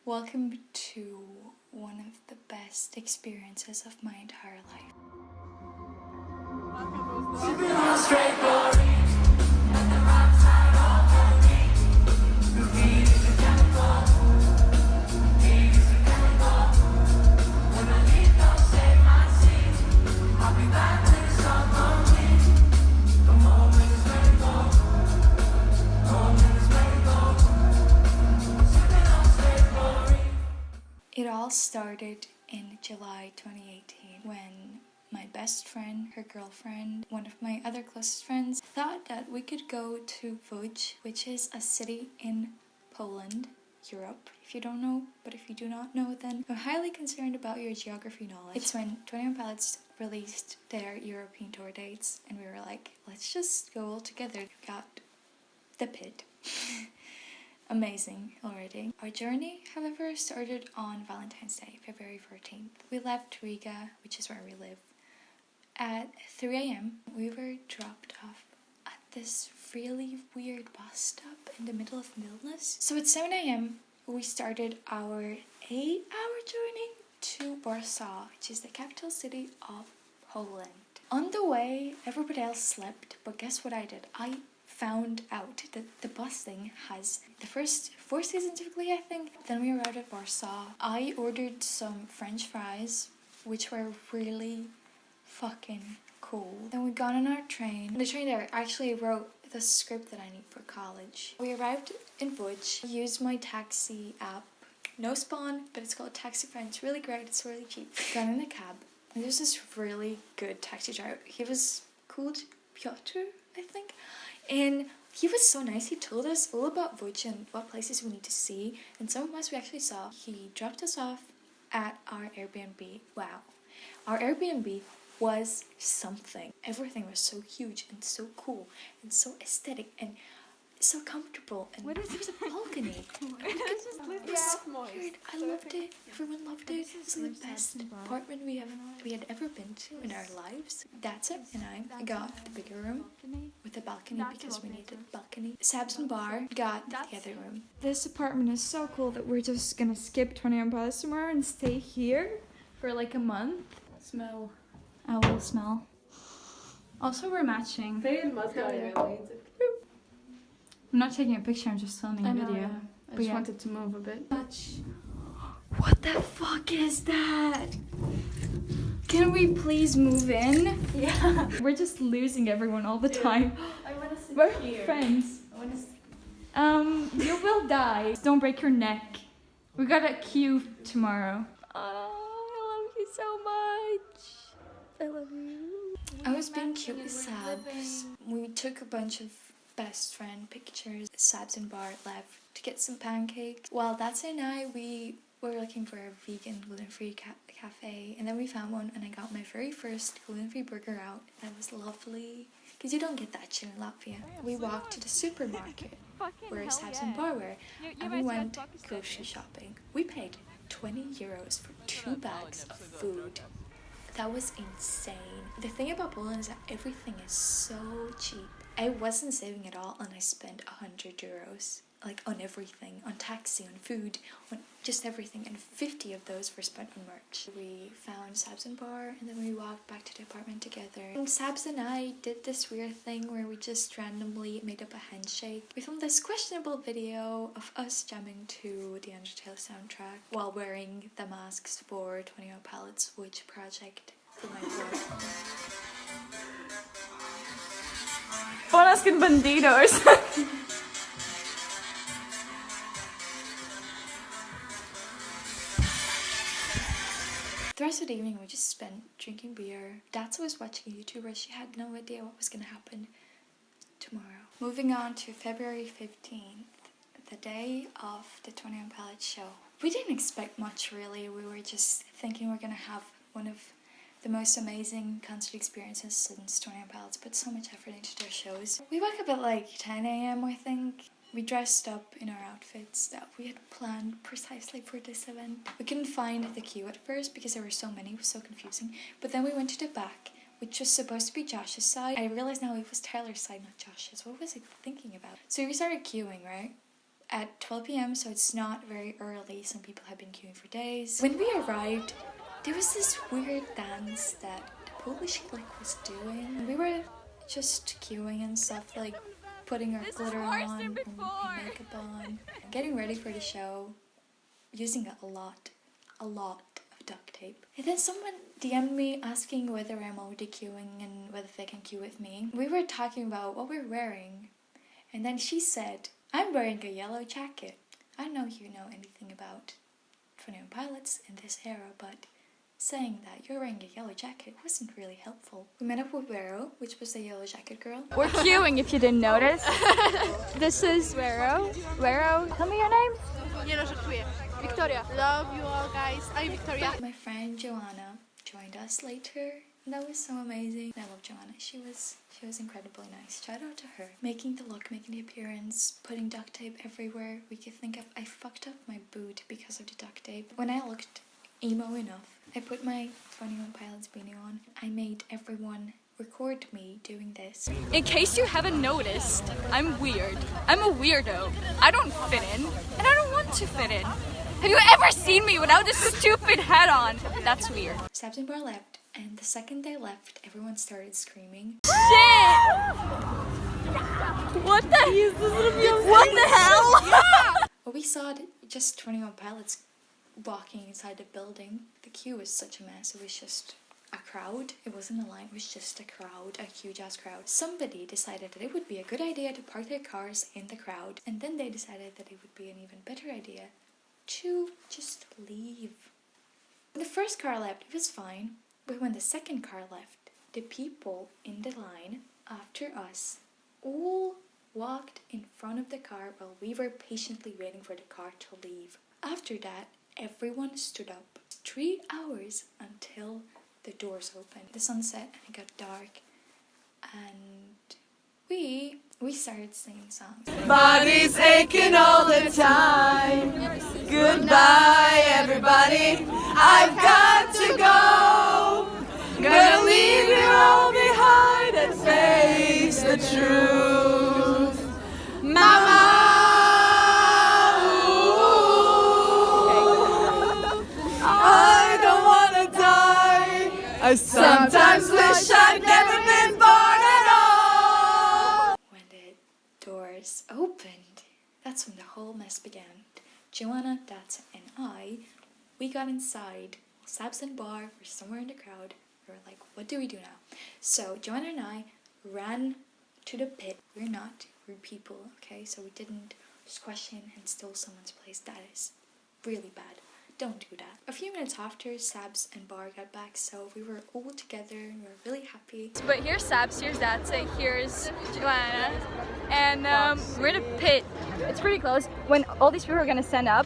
Welcome to one of the best experiences of my entire life. It all started in July 2018 when my best friend, her girlfriend, one of my other closest friends, thought that we could go to Łódź, which is a city in Poland, Europe, if you don't know. But if you do not know, then I'm highly concerned about your geography knowledge. It's when 21 Pilots released their European tour dates, and we were like, let's just go all together. We got the pit. Amazing already. Our journey, however, started on Valentine's Day, February 14th. We left Riga, which is where we live, at 3 a.m. We were dropped off at this really weird bus stop in the middle of Vilnius. So at 7 a.m. we started our 8-hour journey to Warsaw, which is the capital city of Poland. On the way, everybody else slept, but guess what I did? I found out that the bus thing has the first 4 seasons typically, I think. Then we arrived at Warsaw. I ordered some French fries, which were really fucking cool. Then we got on our train. The train there actually wrote the script that I need for college. We arrived in Łódź. I used my taxi app. No spawn, but it's called Taxi Friend. It's really great. It's really cheap. Got in a cab. And there's this really good taxi driver. He was called Piotr, I think. And he was so nice. He told us all about Łódź and what places we need to see. And some of us we actually saw. He dropped us off at our Airbnb. Wow. Our Airbnb was something. Everything was so huge and so cool and so aesthetic and so comfortable. And there was a balcony. It was so weird. I loved it. Everyone loved it. It was like the best apartment we had ever been to in our lives. That's it. And I got the bigger room with a balcony because we needed a balcony. Sabs and Bar got the other room. This apartment is so cool that we're just gonna skip 21 Pilots tomorrow and stay here for like a month. Smell. I will smell. Also, we're matching. I'm not taking a picture, I'm just filming a video. Yeah. I just wanted to move a bit. What the fuck is that? Can we please move in? Yeah. We're just losing everyone all the time. I want to sit We're here. friends. I want to sit. You will die. Don't break your neck. We got a queue tomorrow. Oh, I love you so much. I love you. I was being cute with Sabs. We took a bunch of best friend pictures. Sabs and Bart left to get some pancakes. While Datsy and I, we were looking for a vegan gluten-free cafe, and then we found one, and I got my very first gluten-free burger out. That was lovely, because you don't get that shit in Latvia. We walked to the supermarket where Sabs and Bar were, and we went grocery shopping. We paid 20 euros for 2 bags of food. That was insane. The thing about Poland is that everything is so cheap. I wasn't saving at all, and I spent 100 euros, like on everything, on taxi, on food, on just everything, and 50 of those were spent on merch. We found Sabs and Bar, and then we walked back to the apartment together. And Sabs and I did this weird thing where we just randomly made up a handshake. We filmed this questionable video of us jamming to the Untitled soundtrack while wearing the masks for 21 Pilots, which project for my work. Phone asking banditos. The rest of the evening we just spent drinking beer. Datsa was watching a YouTuber. She had no idea what was going to happen tomorrow. Moving on to February 15th, the day of the 21 Pilots show. We didn't expect much really. We were just thinking we're going to have one of the most amazing concert experiences since 21 Pilots put so much effort into their shows. We woke up at like 10 a.m. I think. We dressed up in our outfits that we had planned precisely for this event. We couldn't find the queue at first because there were so many, it was so confusing. But then we went to the back, which was supposed to be Josh's side. I realized now it was Tyler's side, not Josh's. What was I thinking about? So we started queuing, right? at 12 p.m, so it's not very early. Some people have been queuing for days. When we arrived, there was this weird dance that the Polish clique was doing. We were just queuing and stuff, like putting our glitter on, and makeup on, getting ready for the show, using a lot of duct tape. And then someone DM'd me asking whether I'm already queuing and whether they can queue with me. We were talking about what we're wearing, and then she said, I'm wearing a yellow jacket. I don't know if you know anything about 21 Pilots in this era, but saying that you're wearing a yellow jacket wasn't really helpful. We met up with Vero, which was the yellow jacket girl. We're queuing if you didn't notice. This is Vero. Vero, tell me your name. Nie no, żartuję. Victoria. Love you all, guys. I'm Victoria. My friend Joanna joined us later. That was so amazing. I love Joanna. She was incredibly nice. Shout out to her. Making the look, making the appearance, putting duct tape everywhere we could think of. I fucked up my boot because of the duct tape. When I looked emo enough, I put my 21 Pilots beanie on. I made everyone record me doing this. In case you haven't noticed, I'm weird. I'm a weirdo. I don't fit in, and I don't want to fit in. Have you ever seen me without this stupid hat on? That's weird. Sabs and Bar left, and the second they left, everyone started screaming. Shit! What the? What the hell? Well, we saw just 21 Pilots walking inside the building. The queue was such a mess. It was just a crowd. It wasn't a line, it was just a crowd, a huge ass crowd. Somebody decided that it would be a good idea to park their cars in the crowd, and then they decided that it would be an even better idea to just leave. When the first car left, it was fine, but when the second car left, the people in the line after us all walked in front of the car while we were patiently waiting for the car to leave. After that, everyone stood up. 3 hours until the doors opened. The sun set and it got dark, and we started singing songs. Body's aching all the time. Goodbye, everybody. I've got to go. Gonna leave you all behind and face the truth. Mama, I don't wanna die. I sometimes wish I'd never been born at all. When the doors opened, that's when the whole mess began. Joanna, Data, and I, we got inside. Sabs and Bar were somewhere in the crowd. We were like, what do we do now? So Joanna and I ran to the pit. We're not rude people, okay? So we didn't squash in and steal someone's place. That is really bad. Don't do that. A few minutes after, Sabs and Bar got back, so we were all together and we were really happy. But here's Sabs, here's Datsa, here's Joanna, and we're in a pit. It's pretty close. When all these people are gonna stand up,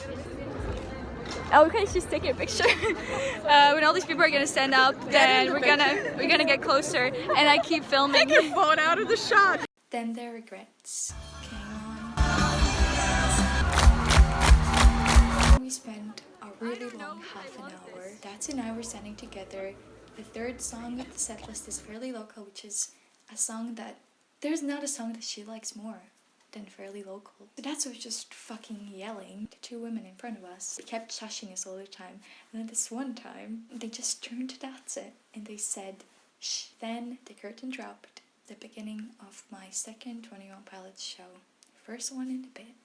oh, okay, she's taking a picture. When all these people are gonna stand up, then we're gonna get closer, and I keep filming. Take your phone out of the shot. Then their regrets came on. We spent a really long half an hour. Dats and I were standing together. The third song of the set list is Fairly Local, which is a song that there's not a song that she likes more than Fairly Local. So Dats was just fucking yelling. The two women in front of us, they kept shushing us all the time. And then this one time, they just turned to Datsa and they said, shh. Then the curtain dropped. The beginning of my second 21 Pilots show. First one in the pit.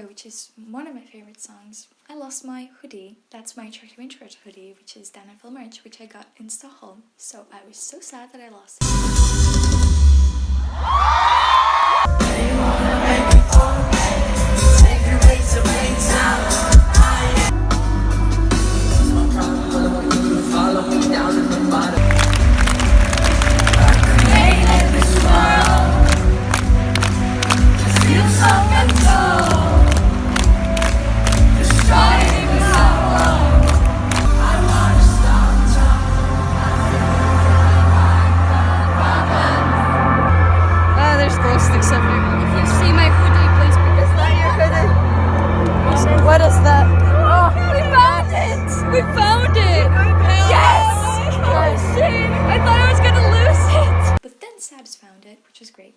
Which is one of my favorite songs. I lost my hoodie. That's my Attractive Introvert hoodie, which is Dan and Phil merch, which I got in Stockholm. So I was so sad that I lost it. There's glow sticks up here. If you see my hoodie, please pick us that your hoodie. What is that? Oh, we found it! We found it! Yes! Oh shit! I thought I was gonna lose it! But then Sabs found it, which is great.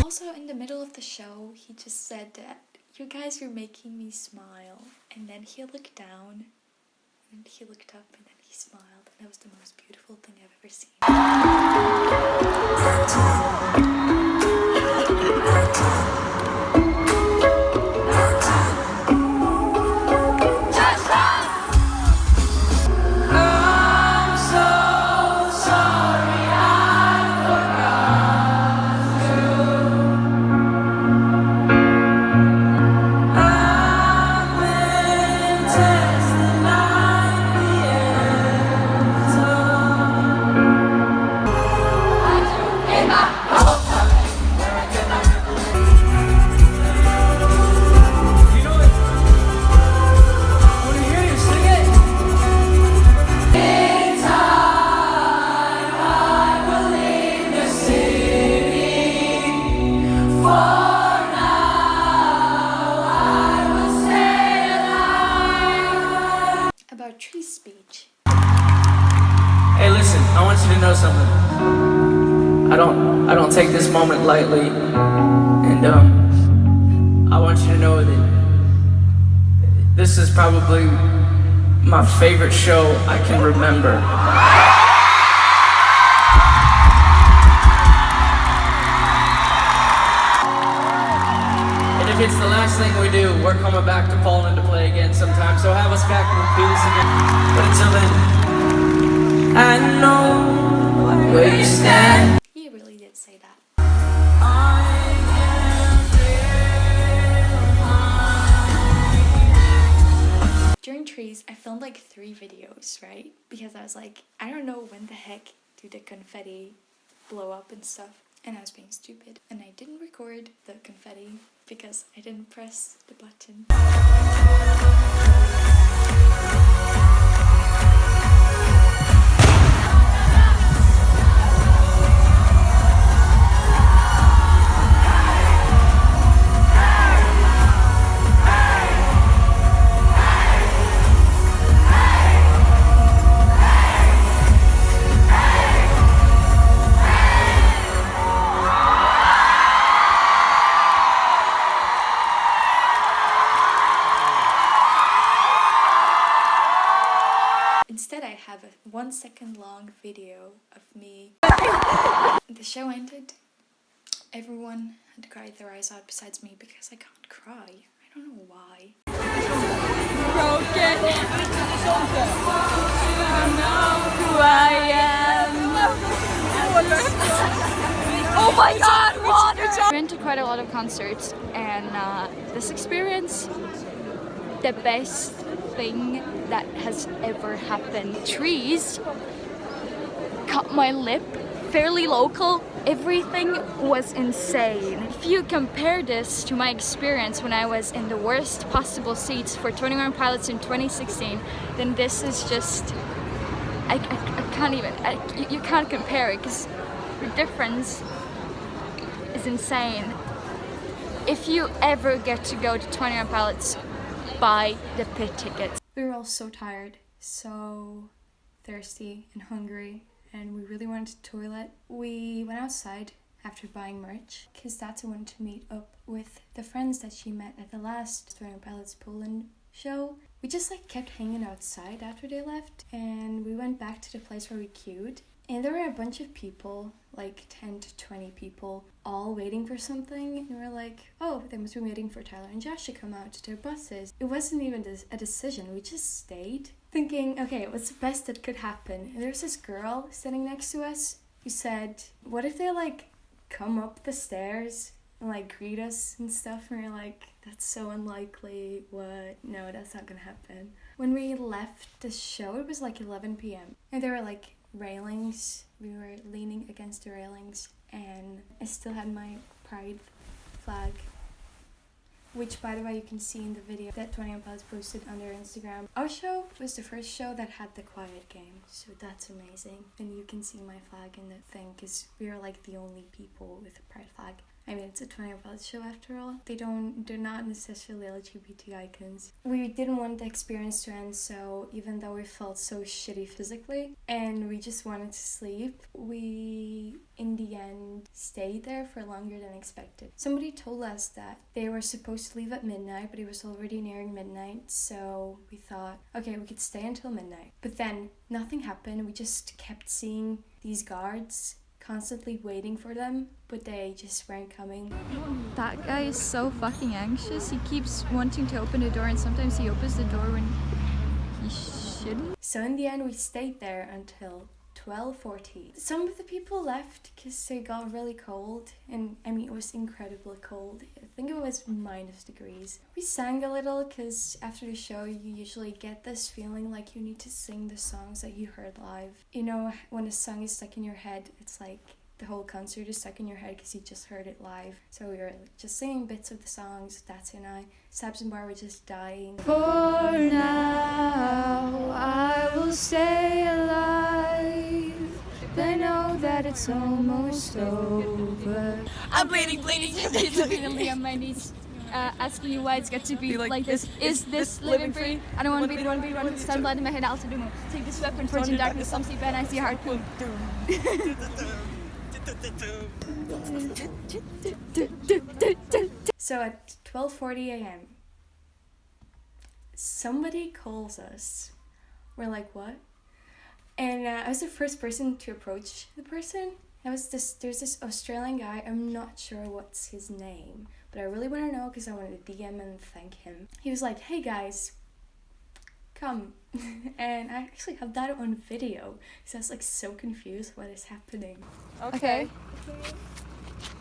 Also, in the middle of the show, he just said that you guys are making me smile. And then he looked down, and he looked up, and then he smiled. And that was the most beautiful thing I've ever seen. About Tree's speech. Hey, listen, I want you to know something. I don't take this moment lightly, and I want you to know that this is probably my favorite show I can remember. And if it's the last thing we do, we're coming back to Poland to play again sometime, so have us back and we'll do this again. But until then, I know where you stand. He really did say that. During Trees, I filmed like 3 videos, right? Because I was like, I don't know when the heck do the confetti blow up and stuff. And I was being stupid. And I didn't record the confetti because I didn't press the button. Instead, I have a 1-second long video of me. The show ended. Everyone had cried their eyes out besides me because I can't cry. I don't know why. Broken. I know who I am. Oh my god, water! I've been to quite a lot of concerts, and this experience, the best thing that has ever happened. Trees cut my lip, fairly local. Everything was insane. If you compare this to my experience when I was in the worst possible seats for 21 Pilots in 2016, then this is just, I can't even, you can't compare it because the difference is insane. If you ever get to go to 21 Pilots, buy the pit tickets. We were all so tired, so thirsty and hungry, and we really wanted to toilet. We went outside after buying merch because Data wanted to meet up with the friends that she met at the last Stone Pilots Poland show. We just kept hanging outside after they left, and we went back to the place where we queued. And there were a bunch of people, 10 to 20 people, all waiting for something. And we were like, oh, they must be waiting for Tyler and Josh to come out to their buses. It wasn't even a decision. We just stayed, thinking, okay, what's the best that could happen? And there's this girl sitting next to us who said, what if they, come up the stairs and, greet us and stuff? And we were like, that's so unlikely. What? No, that's not gonna happen. When we left the show, it was 11 p.m. And there were, railings. We were leaning against the railings, and I still had my pride flag, which, by the way, you can see in the video that 21 Pilots posted on their Instagram. Our show was the first show that had the quiet game, so that's amazing. And you can see my flag in the thing because we are the only people with a pride flag. I mean, it's a 21 Pilots show after all. They're not necessarily LGBT icons. We didn't want the experience to end, so even though we felt so shitty physically and we just wanted to sleep, we, in the end, stayed there for longer than expected. Somebody told us that they were supposed to leave at midnight, but it was already nearing midnight, so we thought, okay, we could stay until midnight. But then nothing happened. We just kept seeing these guards constantly waiting for them, but they just weren't coming. That guy is so fucking anxious. He keeps wanting to open the door, and sometimes he opens the door when he shouldn't. So in the end, we stayed there until 12:40. Some of the people left because they got really cold, and I mean, it was incredibly cold. I think it was -degrees. We sang a little because after the show, you usually get this feeling like you need to sing the songs that you heard live. You know, when a song is stuck in your head, it's the whole concert is stuck in your head because you just heard it live. So we were just singing bits of the songs, Data and I. Sabs and Bar were just dying. For now, I will stay alive. I know that it's almost over. I'm bleeding. Repeatedly on my knees, asking you why it's got to be like this. Is this living free? I don't want to be the one. Start blood in my head. I'll do more. Take this weapon towards the darkness. Some sleep and I see a heart boom. So at 12:40 a.m., somebody calls us. We're like, what? And I was the first person to approach the person. There's this Australian guy, I'm not sure what's his name, but I really want to know because I wanted to DM and thank him. He was like, hey guys, come. And I actually have that on video because I was so confused what is happening. Okay.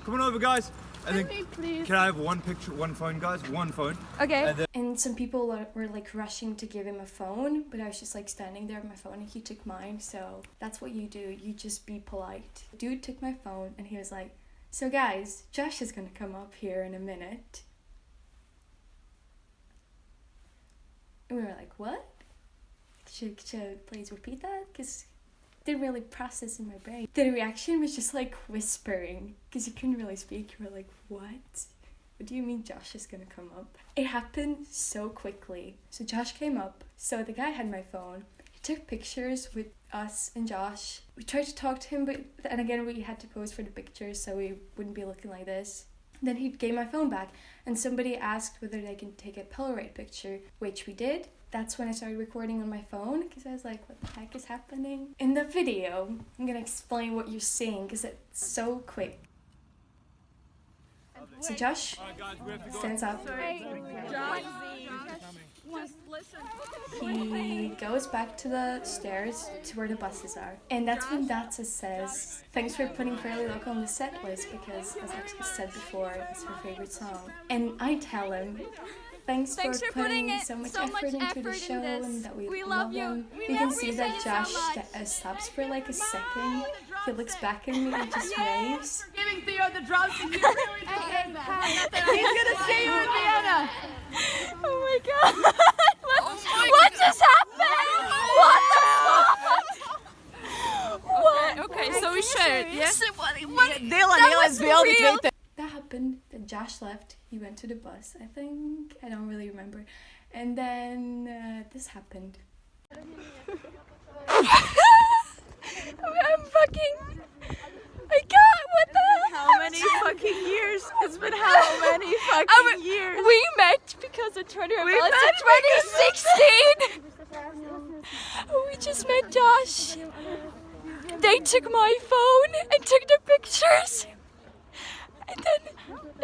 Come on over, guys. And then, please. can I have one picture, one phone, guys? One phone. Okay. And some people were rushing to give him a phone, but I was just standing there with my phone and he took mine. So that's what you do. You just be polite. Dude took my phone and he was like, so guys, Josh is gonna come up here in a minute. And we were like, what? Should please repeat that? Because didn't really process in my brain. The reaction was just whispering because you couldn't really speak. You were like, what? What do you mean Josh is gonna come up? It happened so quickly. So Josh came up. So the guy had my phone. He took pictures with us and Josh. We tried to talk to him, and again we had to pose for the pictures so we wouldn't be looking like this. Then he gave my phone back and somebody asked whether they can take a Polaroid picture, which we did. That's when I started recording on my phone because I was like, what the heck is happening? In the video, I'm gonna explain what you're seeing because it's so quick. So Josh stands up. He goes back to the stairs to where the buses are. And that's when Data says, thanks for putting Fairly Local on the set list because, as I said before, it's her favorite song. And I tell him, Thanks for putting so much effort into the show and that we love you. You can see that Josh stops for a second. He looks back at me and just waves. Giving Theo the drums and he's gonna see you in Vienna. Oh my god. What just happened? What? Okay, so we shared, yes? That happened. Then Josh left. He went to the bus, I think. I don't really remember. And then this happened. I can't, what the hell? How many fucking years? It's been how many fucking years? We met because of Twitter We Rebels met in 2016. We just met Josh. They took my phone and took the pictures. And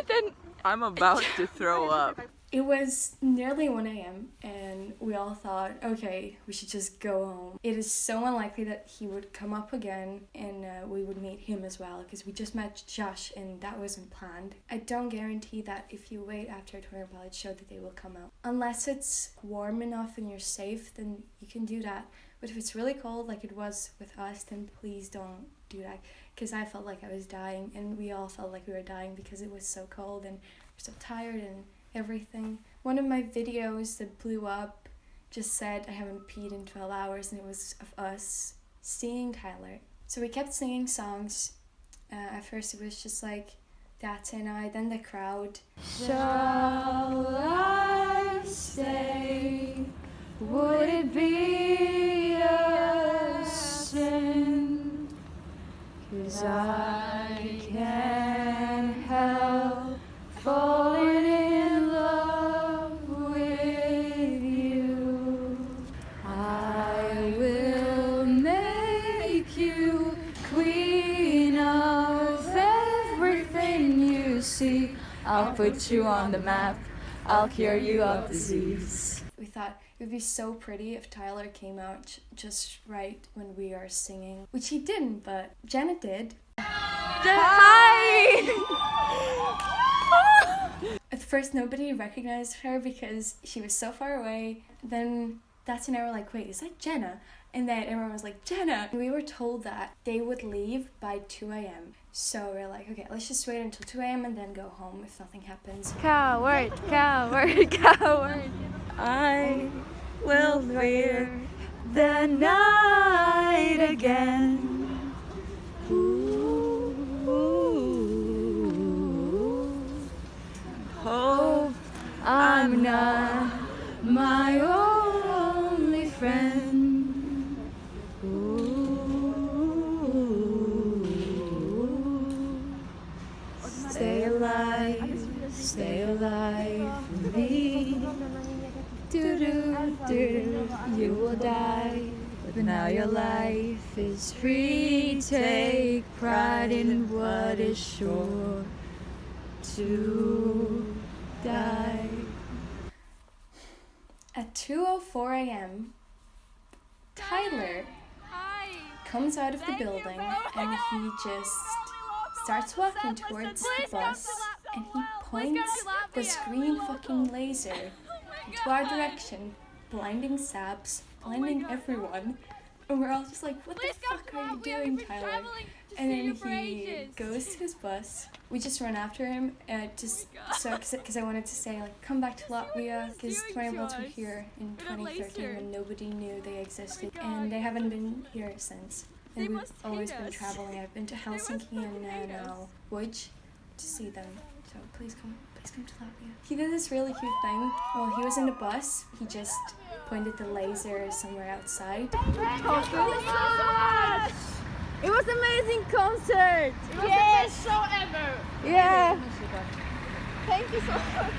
then I'm about to throw up. It was nearly 1 a.m. and we all thought, okay, we should just go home. It is so unlikely that he would come up again and we would meet him as well, because we just met Josh and that wasn't planned. I don't guarantee that if you wait after a 24-hour show that they will come out. Unless it's warm enough and you're safe, then you can do that. But if it's really cold like it was with us, then please don't do that, because I felt like I was dying and we all felt like we were dying because it was so cold and we're so tired and everything. One of my videos that blew up just said I haven't peed in 12 hours, and it was of us seeing Tyler. So we kept singing songs. At first it was just like Data and I, then the crowd. shall I stay? Would it be a sin? 'Cause I can't help falling in love with you. I will make you queen of everything you see. I'll put you on the map. I'll cure you of disease. We thought it would be so pretty if Tyler came out just right when we are singing, which he didn't, but Jenna did. Hi! At first nobody recognized her because she was so far away. Then Data and I were like, wait, is that Jenna? And then everyone was like, Jenna! And we were told that they would leave by 2 a.m. So we're like, okay, let's just wait until 2 a.m. and then go home if nothing happens. Coward, coward, coward. I will fear the night again. Ooh, hope I'm not my only friend. Ooh. Stay alive for me. Do-do-do, you will die, but now your life is free. Take pride in what is sure to die. At 2:04 a.m., Tyler comes out of the building and he just starts walking towards the bus and he points this green fucking laser into our direction, blinding Sabs, blinding everyone. And we're all just like, what the fuck are you doing, Tyler? And then he goes to his bus. We just run after him, because I wanted to say, like, come back to Latvia, because 20 Volts were here in 2013 when nobody knew they existed, and they haven't been here since. And we've always been traveling. I've been to Helsinki and now łódź to see them. So please come to Latvia. He did this really cute thing. While he was in the bus, he just pointed the laser somewhere outside. It was an amazing concert! It was the best show ever. Yeah! Thank you so much!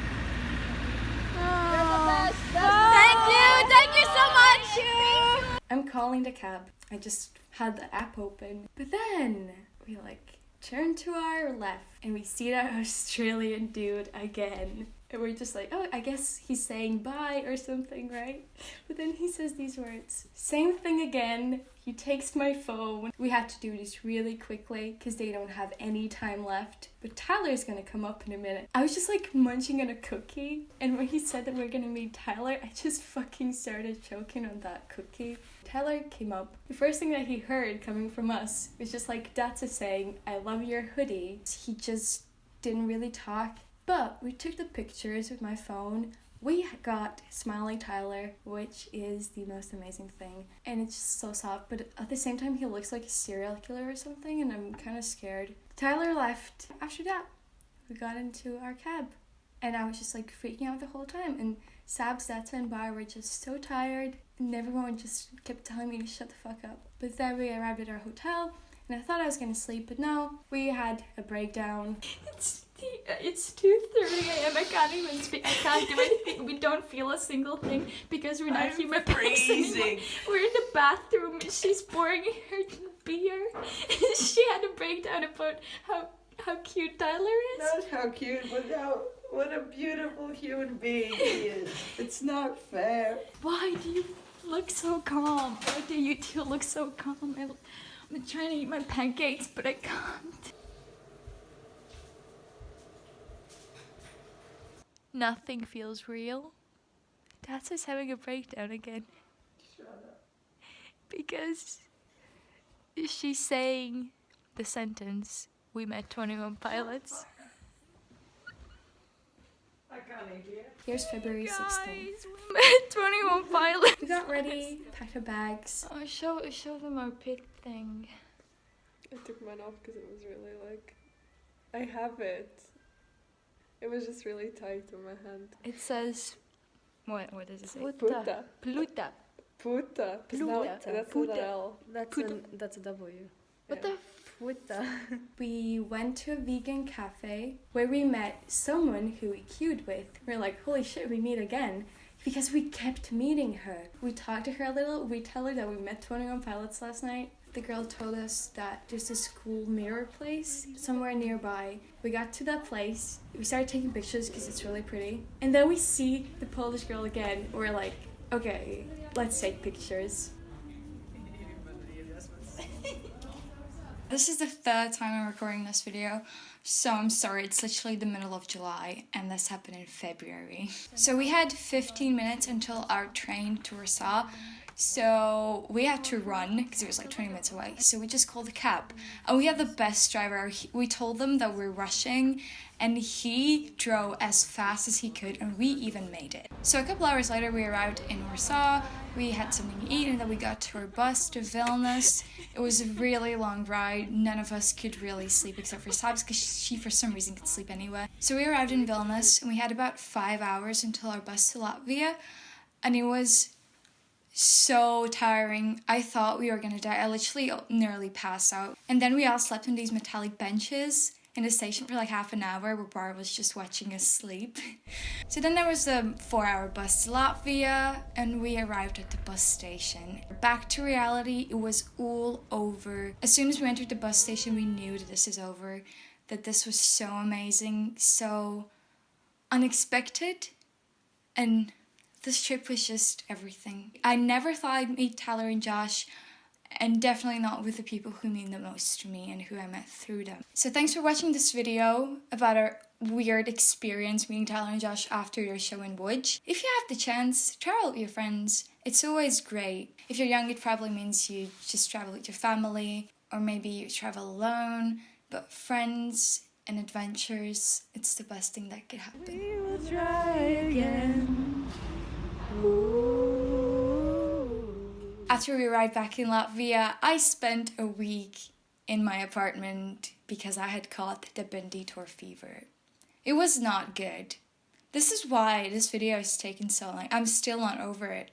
Thank you so much! I'm calling the cab. I just had the app open. But then we turn to our left and we see that Australian dude again. And we're just like, oh, I guess he's saying bye or something, right? But then he says these words. Same thing again. He takes my phone. We have to do this really quickly because they don't have any time left. But Tyler's gonna come up in a minute. I was just munching on a cookie. And when he said that we're gonna meet Tyler, I just fucking started choking on that cookie. Tyler came up. The first thing that he heard coming from us was just Data saying, I love your hoodie. He just didn't really talk. But we took the pictures with my phone. We got Smiling Tyler, which is the most amazing thing. And it's just so soft, but at the same time he looks like a serial killer or something, and I'm kind of scared. Tyler left. After that, we got into our cab. And I was just freaking out the whole time. And Sabs, Zata, and Bar were just so tired, and everyone just kept telling me to shut the fuck up. But then we arrived at our hotel, and I thought I was gonna sleep, but no, we had a breakdown. It's 2:30 a.m. I can't even speak. I can't do anything. We don't feel a single thing because we're not human beings anymore. We're in the bathroom and she's pouring her beer. She had a breakdown about how cute Tyler is. Not how cute, but what a beautiful human being he is. It's not fair. Why do you look so calm? Why do you two look so calm? I'm trying to eat my pancakes, but I can't. Nothing feels real. Dad is having a breakdown again. Shut up. Because she's saying the sentence, "We met 21 pilots." I can't hear. Here's February 16th. Guys, we met 21 pilots. We got ready, packed our bags. Oh, show them our pit thing. I took mine off because it was really like, I have it. It was just really tight on my hand. It says, what does it say? Puta. Pluta. Puta. Pluta. That's not an L. That's a W. What the Puta. We went to a vegan cafe where we met someone who we queued with. We're like, holy shit, we meet again. Because we kept meeting her. We talked to her a little. We tell her that we met 21 pilots last night. The girl told us that there's this cool mirror place somewhere nearby. We got to that place. We started taking pictures because it's really pretty. And then we see the Polish girl again. We're like, okay, let's take pictures. This is the third time I'm recording this video, so I'm sorry, it's literally the middle of July, and this happened in February. So we had 15 minutes until our train to Warsaw, so we had to run, because it was like 20 minutes away, so we just called a cab. And we had the best driver. We told them that we're rushing, and he drove as fast as he could, and we even made it. So a couple hours later, we arrived in Warsaw. We had something to eat, and then we got to our bus to Vilnius. It was a really long ride. None of us could really sleep except for Sabs, because she for some reason could sleep anyway. So we arrived in Vilnius, and we had about 5 hours until our bus to Latvia, and it was so tiring. I thought we were gonna die. I literally nearly passed out. And then we all slept on these metallic benches in the station for like half an hour, where Bar was just watching us sleep. So then there was a 4-hour bus to Latvia, and we arrived at the bus station. Back to reality, it was all over. As soon as we entered the bus station, we knew that this is over, that this was so amazing, so unexpected, and this trip was just everything. I never thought I'd meet Tyler and Josh, and definitely not with the people who mean the most to me and who I met through them. So thanks for watching this video about our weird experience meeting Tyler and Josh after their show in Łódź. If you have the chance, travel with your friends. It's always great. If you're young, it probably means you just travel with your family, or maybe you travel alone, but friends and adventures, it's the best thing that could happen. We will try again. After we arrived back in Latvia, I spent a week in my apartment because I had caught the banditour fever. It was not good. This is why this video has taken so long. I'm still not over it.